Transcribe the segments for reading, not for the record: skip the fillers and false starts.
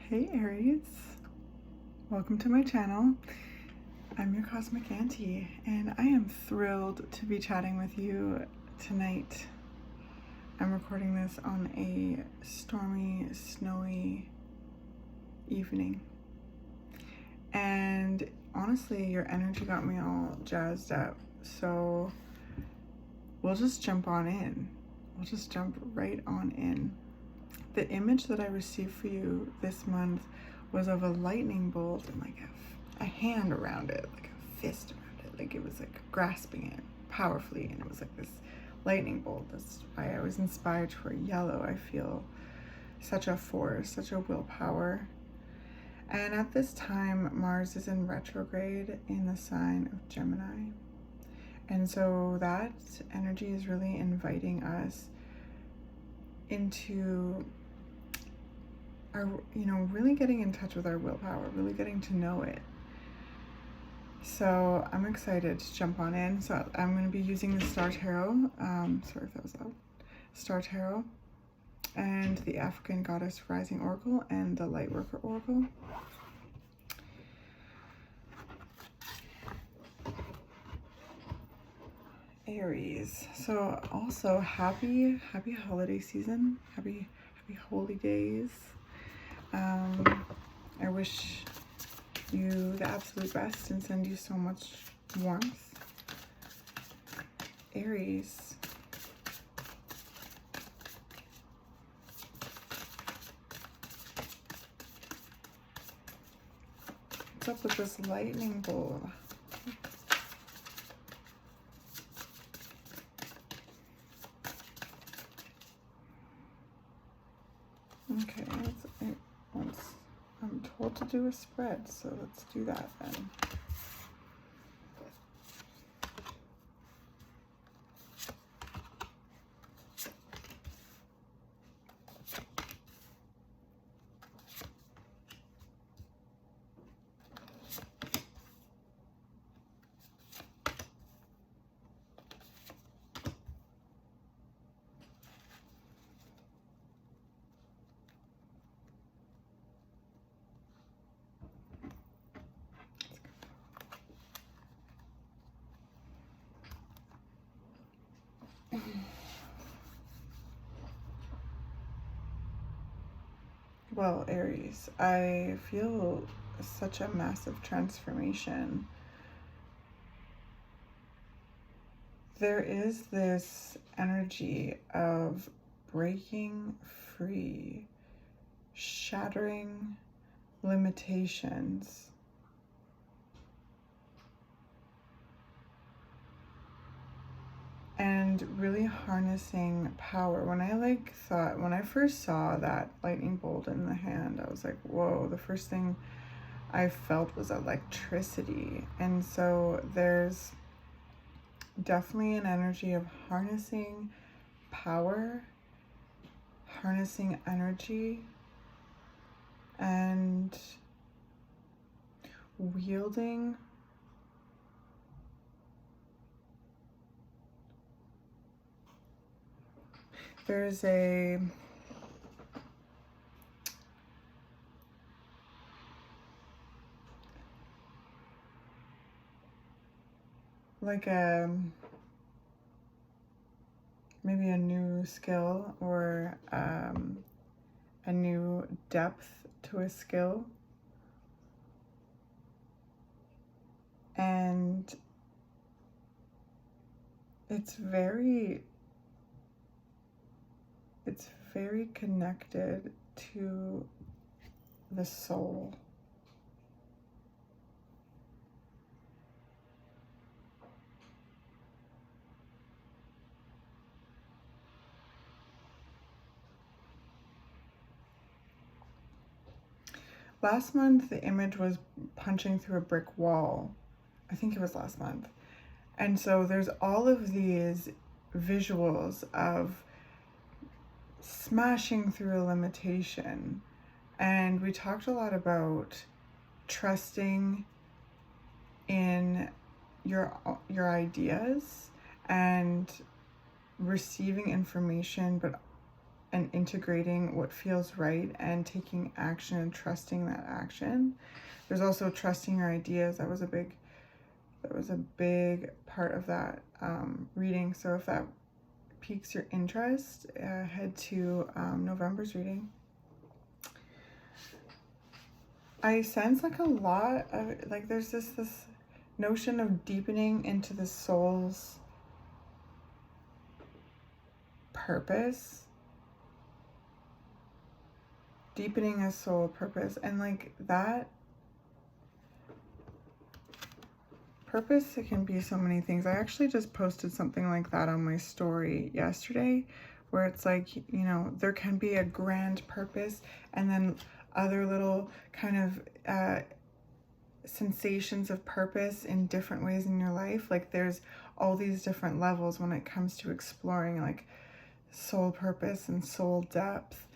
Hey Aries, welcome to my channel. I'm your Cosmic Auntie and I am thrilled to be chatting with you tonight. I'm recording this on a stormy, snowy evening. And honestly, your energy got me all jazzed up. So we'll just jump on in. We'll just jump right on in. The image that I received for you this month was of a lightning bolt and like a hand around it, like a fist around it, like it was like grasping it powerfully, and it was like this lightning bolt. That's why I was inspired for yellow. I feel such a force, such a willpower. And at this time, Mars is in retrograde in the sign of Gemini. And so that energy is really inviting us into our, really getting in touch with our willpower, really getting to know it. So I'm excited to jump on in. So I'm going to be using the Star Tarot, sorry if that was loud, Star Tarot, and the African Goddess Rising Oracle and the Lightworker Oracle. Aries. So also happy holiday season, happy holy days. I wish you the absolute best and send you so much warmth. Aries. What's up with this lightning bolt? Okay, I'm told to do a spread, so let's do that then. Well, Aries, I feel such a massive transformation. There is this energy of breaking free, shattering limitations. And really harnessing power. When I first saw that lightning bolt in the hand, I was like, whoa, the first thing I felt was electricity. And so there's definitely an energy of harnessing power, harnessing energy, and wielding there's a maybe a new skill or a new depth to a skill. And it's very connected to the soul. Last month, the image was punching through a brick wall. I think it was last month. And so there's all of these visuals of smashing through a limitation. And we talked a lot about trusting in your ideas and receiving information, but and integrating what feels right and taking action and trusting that action. There's also trusting your ideas. That was a big part of that reading. So if that piques your interest, head to November's reading. I sense like a lot of, like, there's this notion of deepening into the soul's purpose, deepening a soul purpose, and like that purpose, it can be so many things. I actually just posted something like that on my story yesterday, where it's like, you know, there can be a grand purpose and then other little kind of sensations of purpose in different ways in your life. Like there's all these different levels when it comes to exploring like soul purpose and soul depth.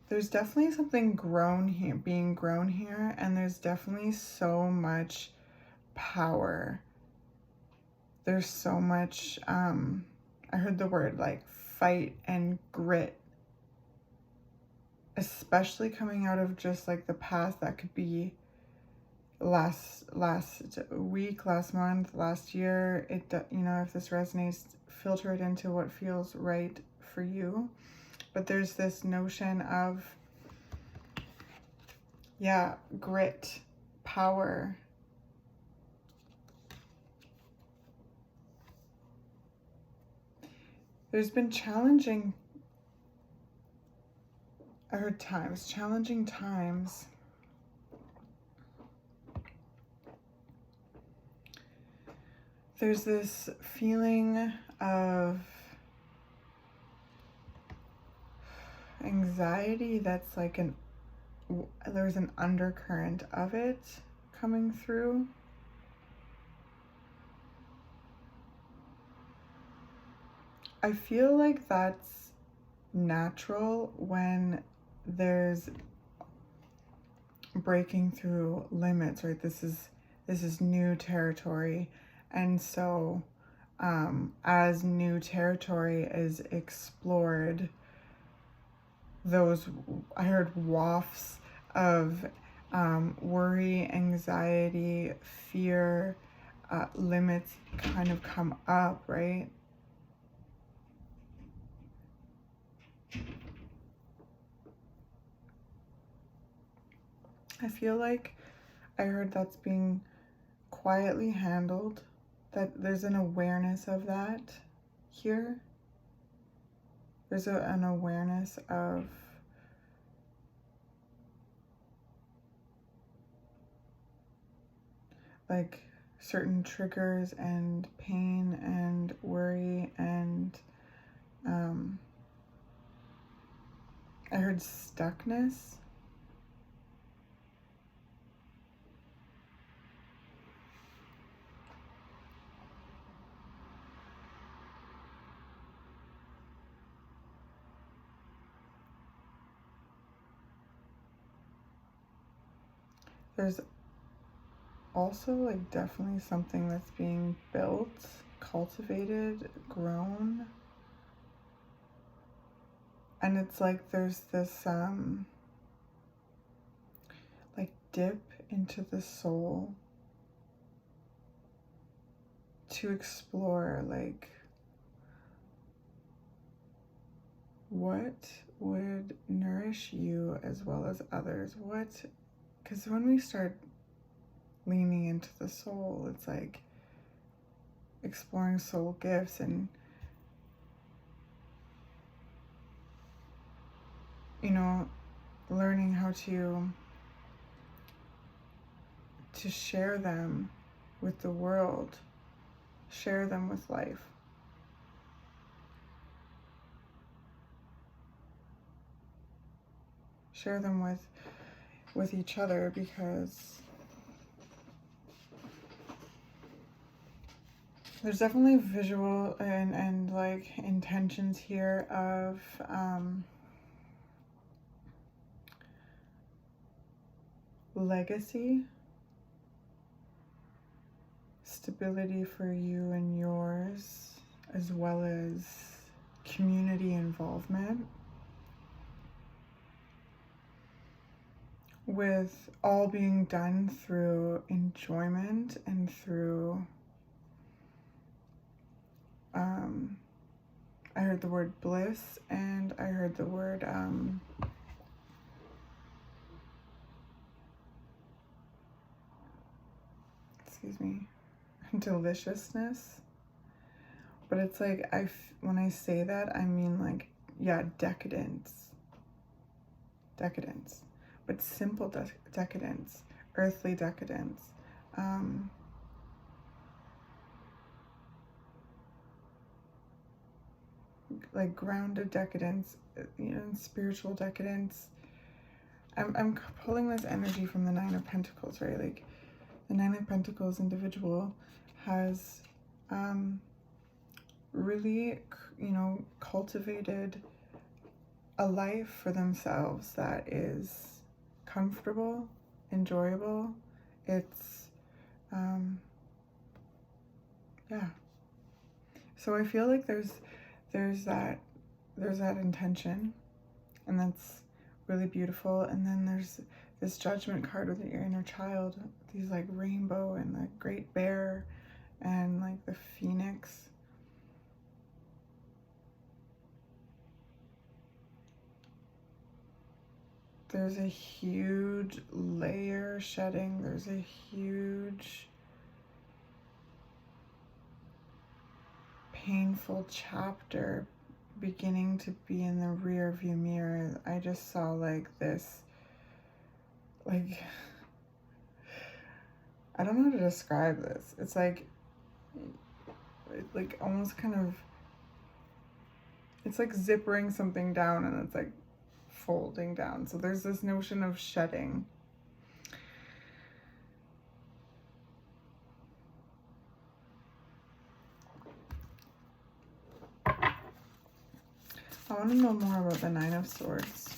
There's definitely something being grown here, and there's definitely so much power. There's so much, I heard the word like fight and grit, especially coming out of just like the past. That could be last week, last month, last year. It, you know, if this resonates, filter it into what feels right for you. But there's this notion of, yeah, grit, power. There's been challenging times. There's this feeling of anxiety that's like there's an undercurrent of it coming through. I feel like that's natural when there's breaking through limits, right? This is new territory. And so as new territory is explored, I heard wafts of worry, anxiety, fear, limits kind of come up, right? I feel like I heard that's being quietly handled, that there's an awareness of that here. There's an awareness of like certain triggers and pain and worry, and I heard stuckness. There's also like definitely something that's being built, cultivated, grown. And it's like there's this like dip into the soul to explore like what would nourish you as well as others. Because when we start leaning into the soul, it's like exploring soul gifts and, you know, learning how to share them with the world, share them with life. Share them with each other, because there's definitely visual and like intentions here of legacy, stability for you and yours, as well as community involvement, with all being done through enjoyment and through, I heard the word bliss, and I heard the word, excuse me, deliciousness. But it's like, when I say that, I mean like, yeah, decadence, but simple decadence, earthly decadence, like grounded decadence, you know, spiritual decadence. I'm pulling this energy from the Nine of Pentacles, right? Like the Nine of Pentacles individual has really, you know, cultivated a life for themselves that is comfortable, enjoyable. It's yeah. So I feel like there's that intention, and that's really beautiful. And then there's this Judgment card with your inner child, these like rainbow and the great bear and like the phoenix. There's a huge layer shedding. There's a huge painful chapter beginning to be in the rear view mirror. I just saw like this, like, I don't know how to describe this. It's like almost kind of, it's like zippering something down and it's like folding down. So there's this notion of shedding. I want to know more about the Nine of Swords.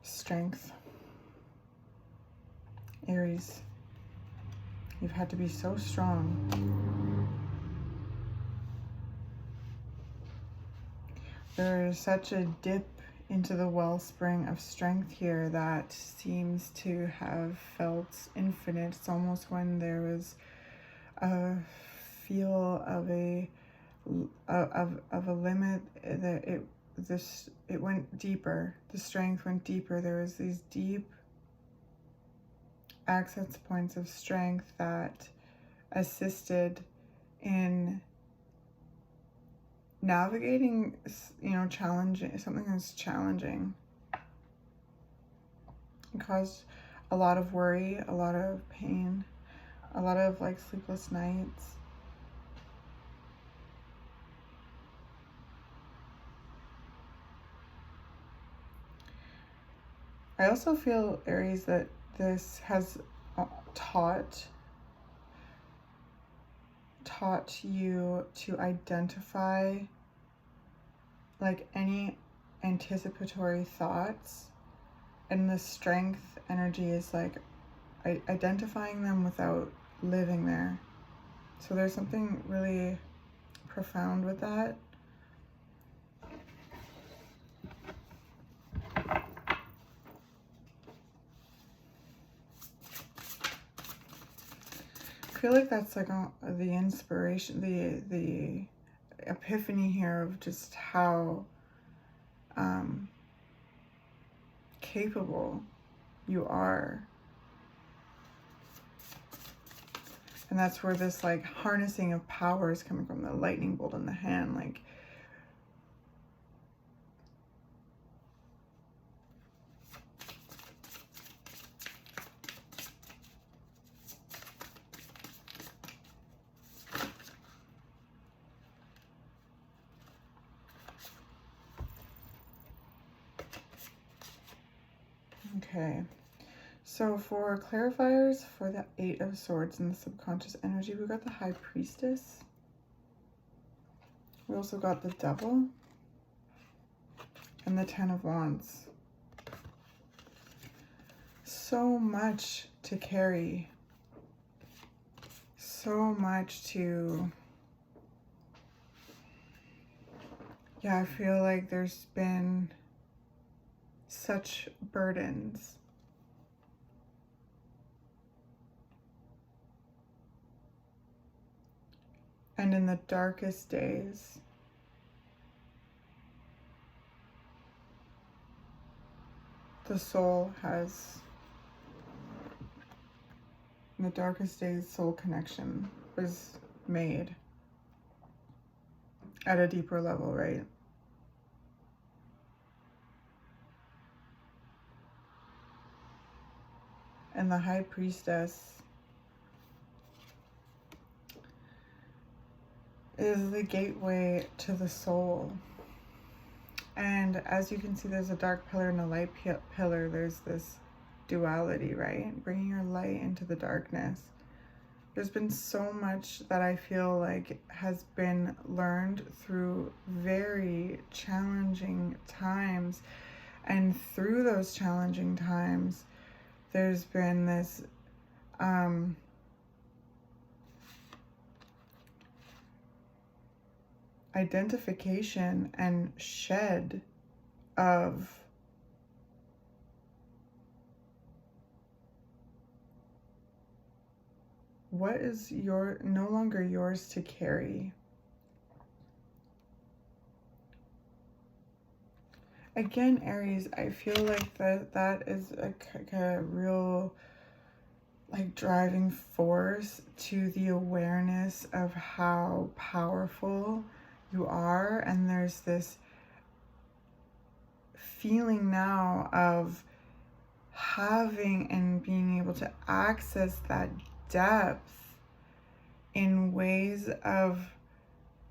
Strength. Aries, you've had to be so strong. There is such a dip into the wellspring of strength here that seems to have felt infinite. It's almost when there was a feel of a limit that it went deeper. The strength went deeper. There was these deep access points of strength that assisted in navigating, you know, something that's challenging. It caused a lot of worry, a lot of pain, a lot of like sleepless nights. I also feel, Aries, that this has taught you to identify like any anticipatory thoughts, and the strength energy is like identifying them without living there. So there's something really profound with that. I feel like that's like the inspiration, the epiphany here of just how capable you are. And that's where this like harnessing of power is coming from, the lightning bolt in the hand. Like, okay. So for clarifiers for the Eight of Swords and the subconscious energy, we got the High Priestess. We also got the Devil. and the Ten of Wands. So much to carry. So much to... Yeah, I feel like there's been such burdens. And in the darkest days, the soul has, in the darkest days, soul connection was made at a deeper level, right? And the High Priestess is the gateway to the soul. And as you can see, there's a dark pillar and a light pillar. There's this duality, right? Bringing your light into the darkness. There's been so much that I feel like has been learned through very challenging times. And through those challenging times, there's been this identification and shed of what is no longer yours to carry. Again, Aries, I feel like that is a real like driving force to the awareness of how powerful you are. And there's this feeling now of having and being able to access that depth in ways of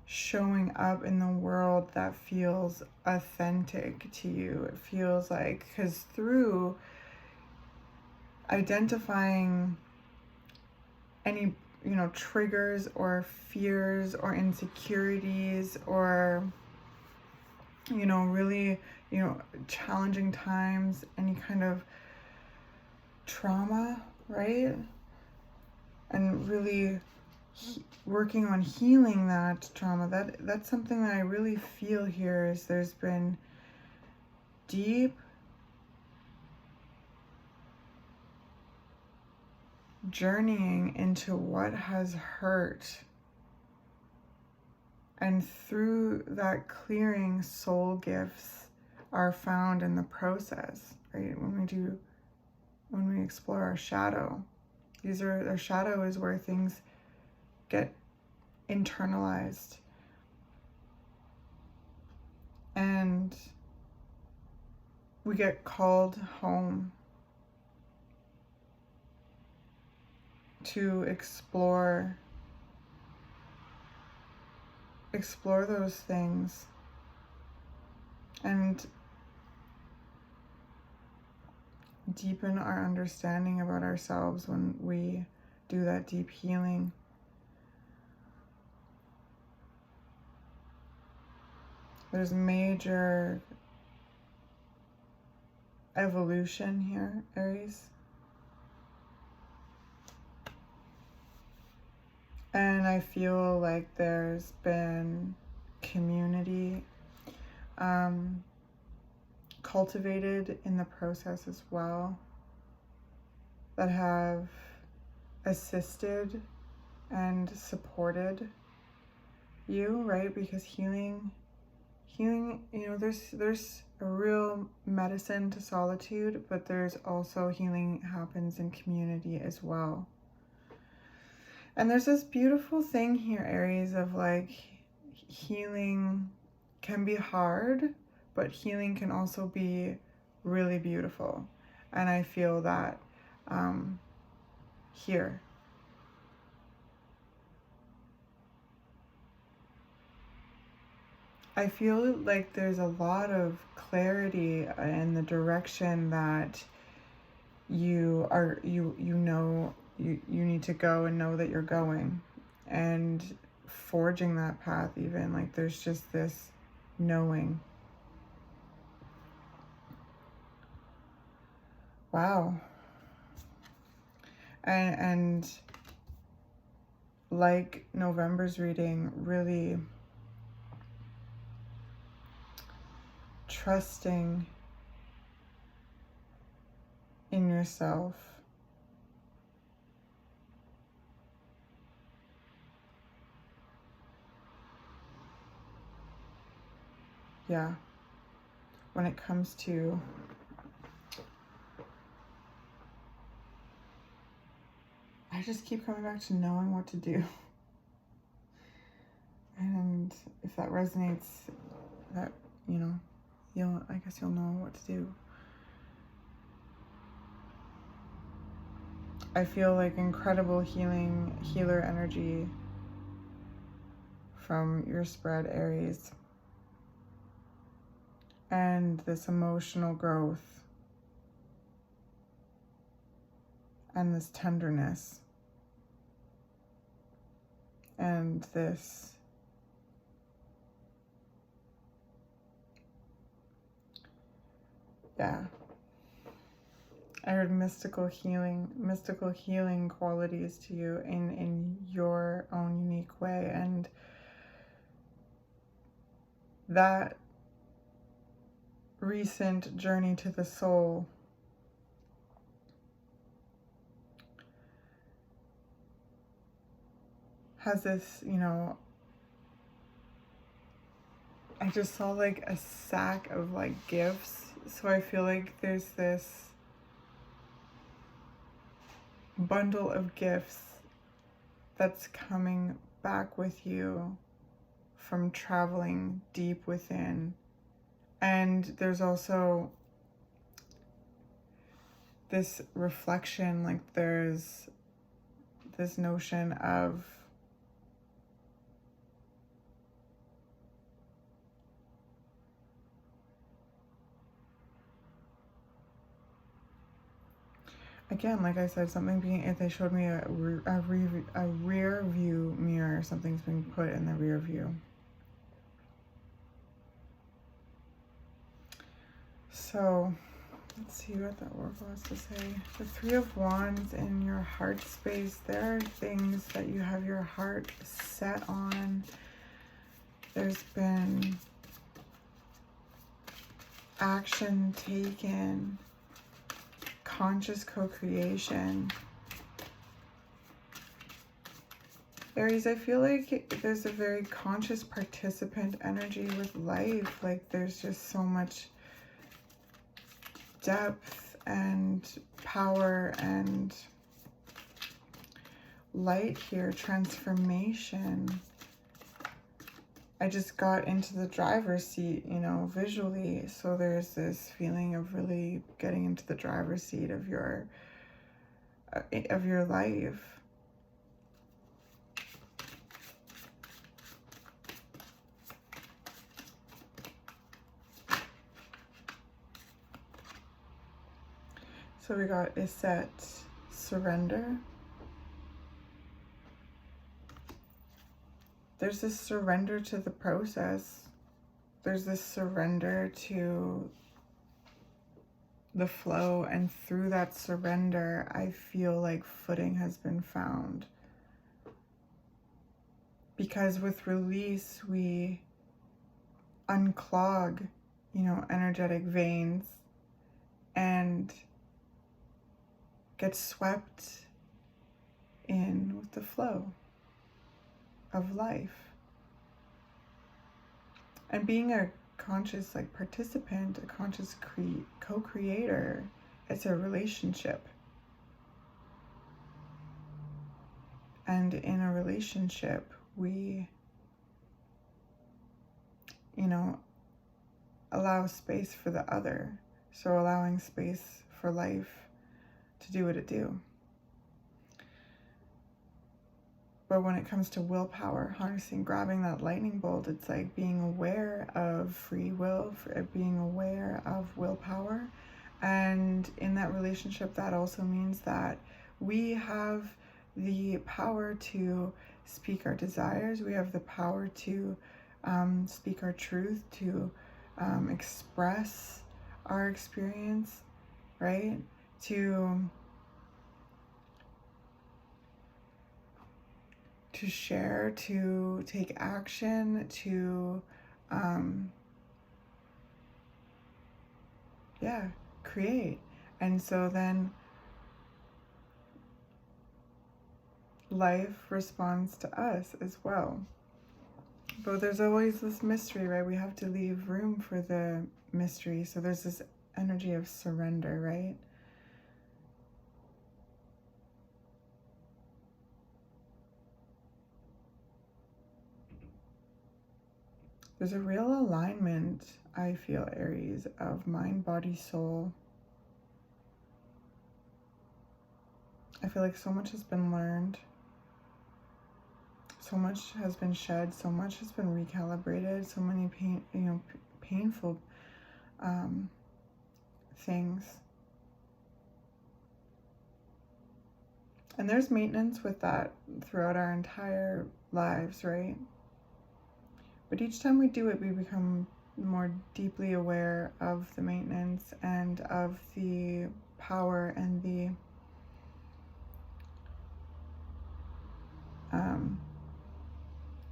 showing up in the world that feels authentic to you. It feels like, because through identifying any, triggers or fears or insecurities or, really, challenging times, any kind of trauma, right? And really working on healing that trauma. That's something that I really feel here is there's been deep journeying into what has hurt. And through that clearing, soul gifts are found in the process, right? When we explore our shadow. Our shadow is where things get internalized. And we get called home to explore those things and deepen our understanding about ourselves when we do that deep healing. There's major evolution here, Aries. And I feel like there's been community cultivated in the process as well that have assisted and supported you, right? Because healing, there's a real medicine to solitude, but there's also healing happens in community as well. And there's this beautiful thing here, Aries, of like healing can be hard, but healing can also be really beautiful. And I feel that here. I feel like there's a lot of clarity in the direction that you need to go and know that you're going, and forging that path. Even like there's just this knowing. Wow. And like November's reading, really trusting in yourself. Yeah. When it comes to I just keep coming back to knowing what to do. And if that resonates, that, you know, I guess you'll know what to do. I feel like incredible healer energy from your spread, Aries. And this emotional growth and this tenderness and this I heard mystical healing qualities to you in your own unique way. And that recent journey to the soul has this, you know, I just saw like a sack of like gifts. So I feel like there's this bundle of gifts that's coming back with you from traveling deep within. And there's also this reflection, like there's this notion of again, like I said, something being, they showed me a rear view mirror, something's being put in the rear view. So let's see what that oracle has to say. The Three of Wands in your heart space. There are things that you have your heart set on. There's been action taken, conscious co-creation. Aries, I feel like there's a very conscious participant energy with life. Like there's just so much depth and power and light here, transformation. I just got into the driver's seat, you know, visually. So there's this feeling of really getting into the driver's seat of your life. So we got Iset, surrender. There's this surrender to the process. There's this surrender to the flow, and through that surrender, I feel like footing has been found. Because with release, we unclog, you know, energetic veins and get swept in with the flow of life. And being a conscious like participant, a conscious co-creator, it's a relationship. And in a relationship, we, you know, allow space for the other. So allowing space for life to do what it do. But when it comes to willpower, harnessing, grabbing that lightning bolt, it's like being aware of free will, being aware of willpower. And in that relationship, that also means that we have the power to speak our desires. We have the power to speak our truth, to express our experience, right? to share, to take action, to create. And so then life responds to us as well. But there's always this mystery, right? We have to leave room for the mystery. So there's this energy of surrender, right? There's a real alignment, I feel, Aries, of mind, body, soul. I feel like so much has been learned. So much has been shed. So much has been recalibrated. So many painful things. And there's maintenance with that throughout our entire lives, right? But each time we do it, we become more deeply aware of the maintenance and of the power and the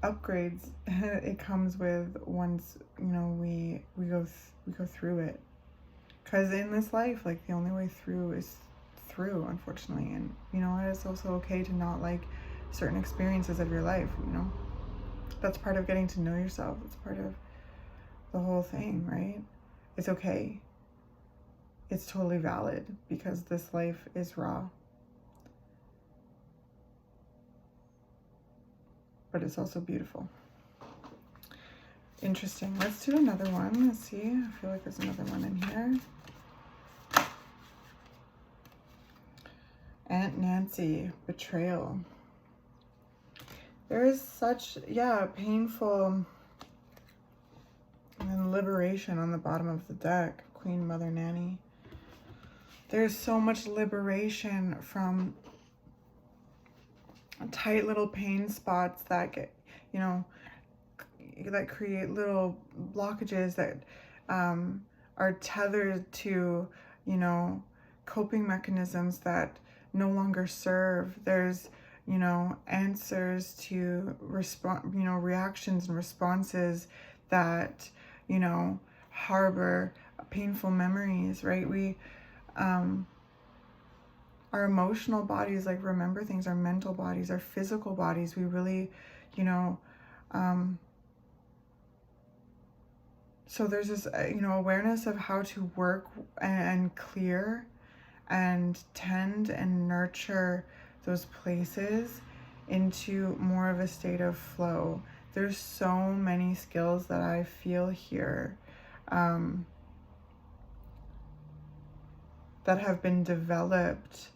upgrades it comes with once, you know, we go through it. Because in this life, like, the only way through is through, unfortunately. And you know, it's also okay to not like certain experiences of your life, you know. That's part of getting to know yourself. It's part of the whole thing, right? It's okay. It's totally valid, because this life is raw. But it's also beautiful. Interesting. Let's do another one. Let's see. I feel like there's another one in here. Aunt Nancy, betrayal. There is such, painful and liberation on the bottom of the deck. Queen Mother Nanny. There's so much liberation from tight little pain spots that get, you know, that create little blockages that are tethered to, you know, coping mechanisms that no longer serve. There's, you know, answers to reactions and responses that, you know, harbor painful memories, right? We our emotional bodies like remember things, our mental bodies, our physical bodies, we really, you know, so there's this, you know, awareness of how to work and clear and tend and nurture those places into more of a state of flow. There's so many skills that I feel here that have been developed,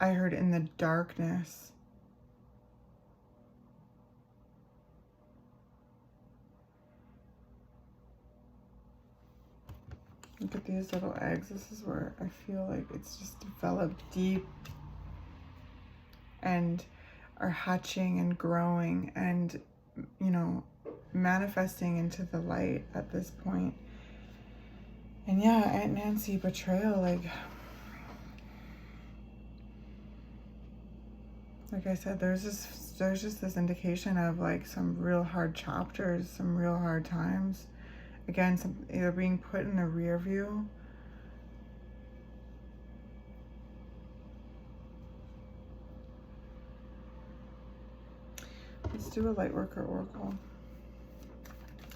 I heard, in the darkness. Look at these little eggs. This is where I feel like it's just developed deep and are hatching and growing and, you know, manifesting into the light at this point. And yeah, Aunt Nancy, betrayal, like I said, there's just this indication of like some real hard chapters, some real hard times. Again, some either being put in the rear view. Let's do a light worker oracle.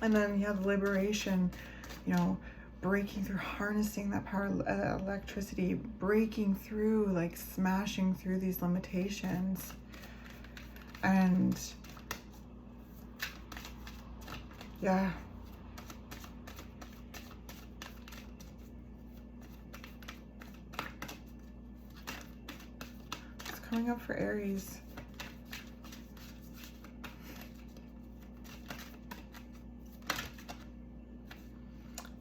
And then you have liberation, you know, breaking through, harnessing that power, electricity, breaking through, like smashing through these limitations. And yeah. It's coming up for Aries.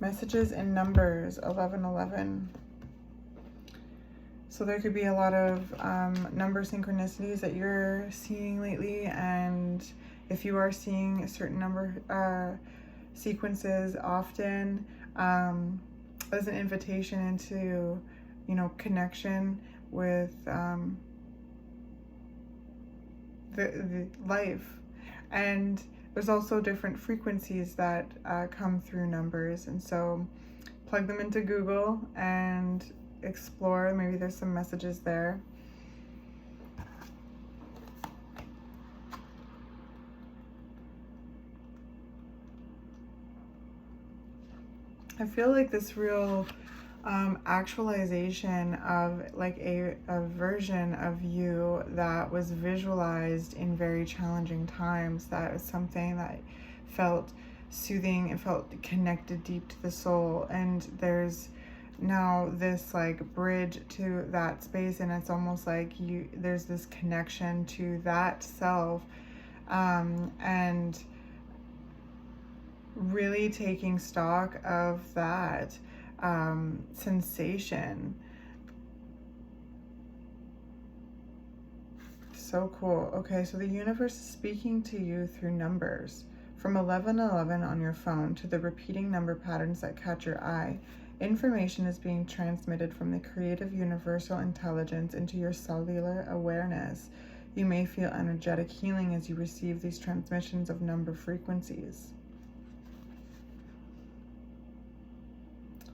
Messages in numbers 1111. So there could be a lot of number synchronicities that you're seeing lately, and if you are seeing a certain number sequences often, as an invitation into you know, connection with the life. And there's also different frequencies that come through numbers, and so plug them into Google and explore. Maybe there's some messages there. I feel like this real actualization of like a version of you that was visualized in very challenging times, that was something that felt soothing, it felt connected deep to the soul, and there's now this like bridge to that space, and it's almost like there's this connection to that self, and really taking stock of that sensation. So cool. Okay, so the universe is speaking to you through numbers. From 1111 on your phone to the repeating number patterns that catch your eye, information is being transmitted from the creative universal intelligence into your cellular awareness. You may feel energetic healing as you receive these transmissions of number frequencies.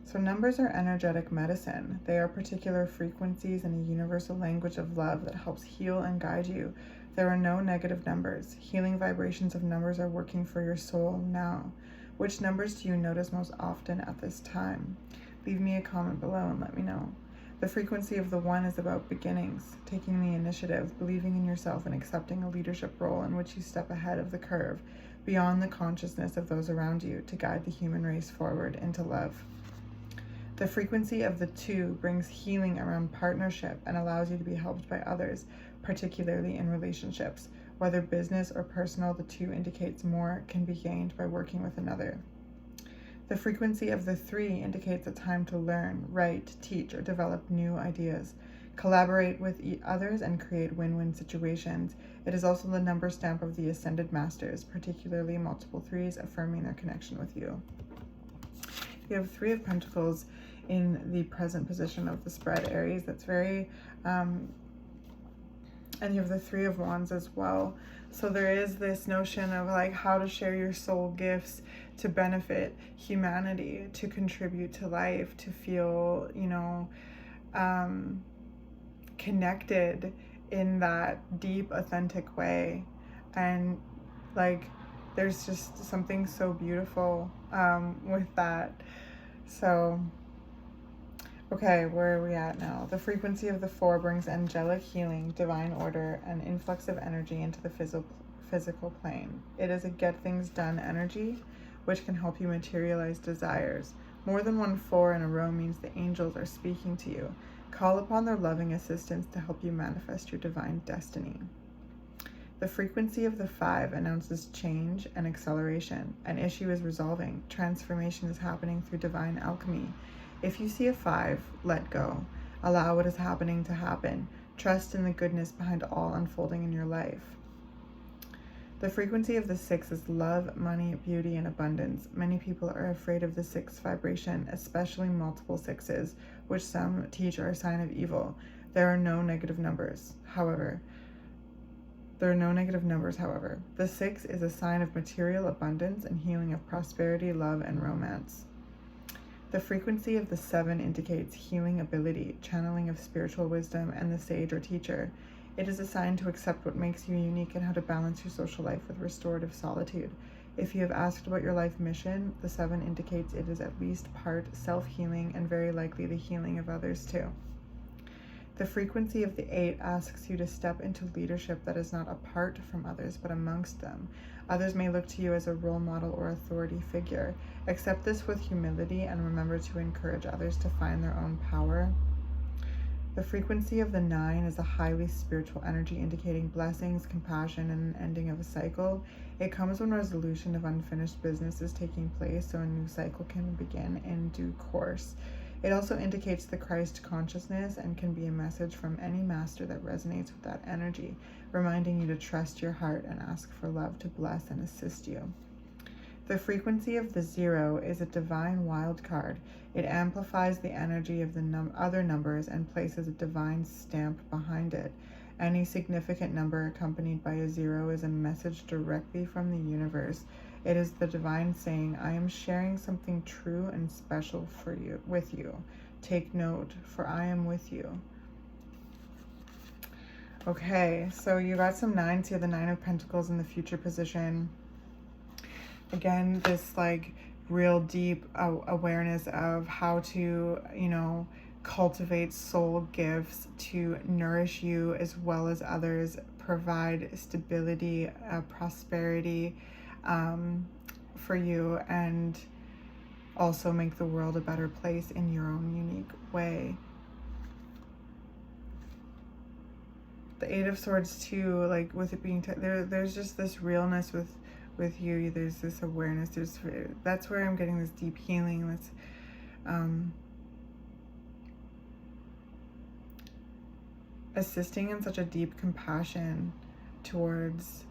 So numbers are energetic medicine. They are particular frequencies in a universal language of love that helps heal and guide you. There are no negative numbers. Healing vibrations of numbers are working for your soul now. Which numbers do you notice most often at this time? Leave me a comment below and let me know. The frequency of the 1 is about beginnings, taking the initiative, believing in yourself, and accepting a leadership role in which you step ahead of the curve, beyond the consciousness of those around you, to guide the human race forward into love. The frequency of the 2 brings healing around partnership and allows you to be helped by others, particularly in relationships. Whether business or personal, the 2 indicates more can be gained by working with another. The frequency of the 3 indicates a time to learn, write, teach, or develop new ideas. Collaborate with others and create win-win situations. It is also the number stamp of the Ascended Masters, particularly multiple 3s, affirming their connection with you. You have 3 of Pentacles in the present position of the spread, Aries. That's very, and you have the 3 of Wands as well. So there is this notion of like how to share your soul gifts to benefit humanity, to contribute to life, to feel, you know, connected in that deep, authentic way. And like, there's just something so beautiful with that. So, okay, where are we at now? The frequency of the 4 brings angelic healing, divine order, and influx of energy into the physical plane. It is a get things done energy, which can help you materialize desires. More than 1 4 in a row means the angels are speaking to you. Call upon their loving assistance to help you manifest your divine destiny. The frequency of the 5 announces change and acceleration. An issue is resolving. Transformation is happening through divine alchemy. If you see a 5, let go. Allow what is happening to happen. Trust in the goodness behind all unfolding in your life. The frequency of the 6 is love, money, beauty, and abundance. Many people are afraid of the 6 vibration, especially multiple 6s, which some teach are a sign of evil. There are no negative numbers, however. The 6 is a sign of material abundance and healing of prosperity, love, and romance. The frequency of the 7 indicates healing ability, channeling of spiritual wisdom, and the sage or teacher. It is a sign to accept what makes you unique and how to balance your social life with restorative solitude. If you have asked about your life mission, the 7 indicates it is at least part self-healing and very likely the healing of others too. The frequency of the 8 asks you to step into leadership that is not apart from others, but amongst them. Others may look to you as a role model or authority figure. Accept this with humility and remember to encourage others to find their own power. The frequency of the 9 is a highly spiritual energy indicating blessings, compassion, and an ending of a cycle. It comes when resolution of unfinished business is taking place, so a new cycle can begin in due course. It also indicates the Christ consciousness and can be a message from any master that resonates with that energy, reminding you to trust your heart and ask for love to bless and assist you. The frequency of the 0 is a divine wild card. It amplifies the energy of the other numbers and places a divine stamp behind it. Any significant number accompanied by a 0 is a message directly from the universe. It is the divine saying, I am sharing something true and special for you, with you. Take note, for I am with you. Okay, so you got some 9s here, the 9 of Pentacles in the future position. Again, this like real deep awareness of how to, you know, cultivate soul gifts to nourish you as well as others, provide stability, prosperity for you, and also make the world a better place in your own unique way. The 8 of Swords too, like with it being there's just this realness with you. There's this awareness. That's where I'm getting this deep healing. That's assisting in such a deep compassion towards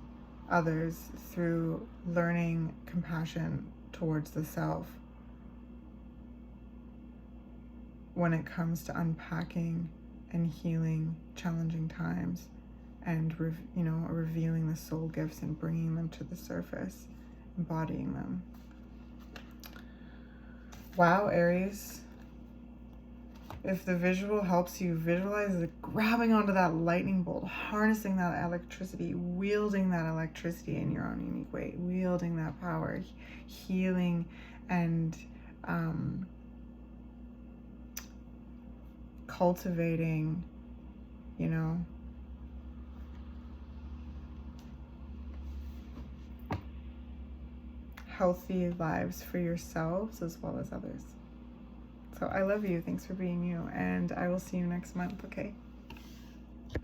others through learning compassion towards the self when it comes to unpacking and healing challenging times and you know, revealing the soul gifts and bringing them to the surface, embodying them. Wow, Aries. If the visual helps you, visualize grabbing onto that lightning bolt, harnessing that electricity, wielding that electricity in your own unique way, wielding that power, healing and cultivating, you know, healthy lives for yourselves as well as others. So I love you. Thanks for being you. And I will see you next month, okay?